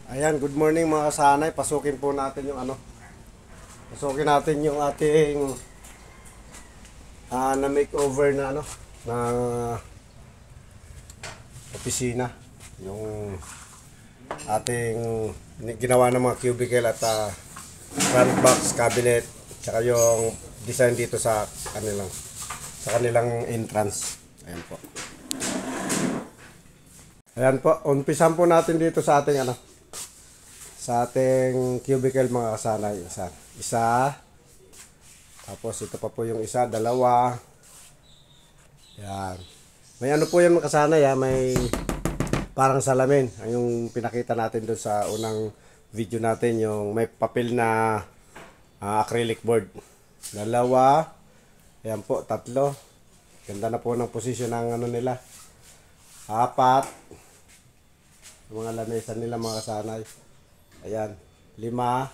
Ayan, good morning mga kasanay. Pasukin po natin yung Pasukin natin yung ating na makeover na na opisina. Yung ating ginawa ng mga cubicle at front box cabinet, tsaka yung design dito sa kanilang entrance. Ayan po. Ayan po, umpisan po natin dito sa ating sa ating cubicle mga kasanay. Isa. Tapos ito pa po yung isa, dalawa. Yan. May po yan mga kasanay, may parang salamin. Yung pinakita natin doon sa unang video natin, yung may papel na acrylic board. Dalawa. Ayan po, tatlo. Ganda na po ng posisyon ng nila. Apat. Yung mga lamesa nila mga kasanay. Ayan, 5.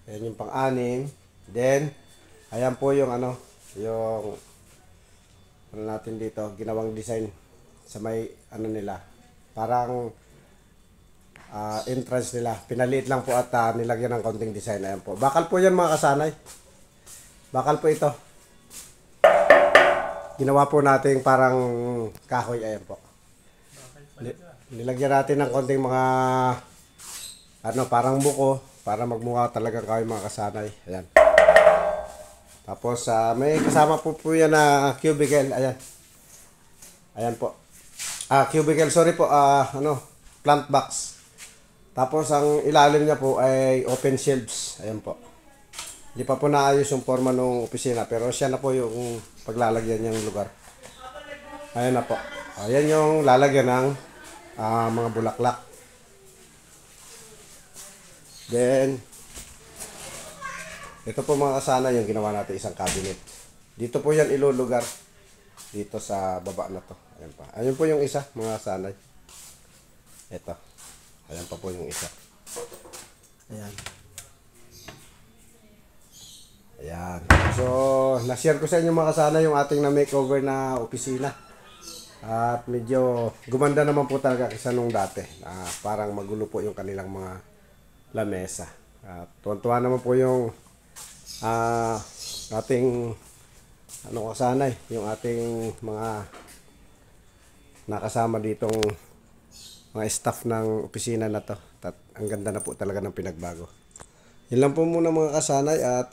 Ayan yung pang-6. Then, ayan po yung yung natin dito, ginawang design sa may nila. Parang entrance nila. Pinaliit lang po at nilagyan ng konting design. Ayan po. Bakal po yan mga kasanay. Bakal po ito. Ginawa po natin parang kahoy. Ayan po. Nilagyan natin ng konting mga parang buko para magmukha talaga kayo mga kasanay. Ayan. Tapos may kasama po yan na cubicle. Ayan. Ayan po. Cubicle, sorry po. Plant box. Tapos ang ilalim niya po ay open shelves. Ayan po. Hindi pa po naayos yung forma ng opisina, pero siya na po yung paglalagyan niyang lugar. Ayan na po. Ayan yung lalagyan ng mga bulaklak. Then, ito po mga kasana yung ginawa natin isang cabinet. Dito po yan ilulugar. Dito sa baba na to. Ayan pa. Ayan po yung isa mga kasanay. Ito. Ayan pa po yung isa. Ayan. Ayan. So, na-share ko sa inyo mga kasana yung ating na makeover na opisina. At medyo gumanda naman po talaga kaysa nung dati. Parang magulo po yung kanilang mga lamesa. At tuwan-tuwa naman po yung ating kasanay, yung ating mga nakasama ditong mga staff ng opisina na to. At ang ganda na po talaga ng pinagbago. Yun lang po muna mga kasanay at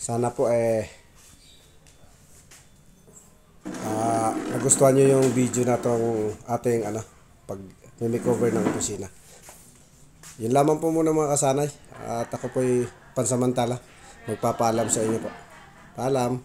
sana po nagustuhan nyo yung video na tong ating pag makeover ng opisina. Yun lamang po muna mga kasanay. At ako po'y pansamantala magpapaalam sa inyo po. Paalam.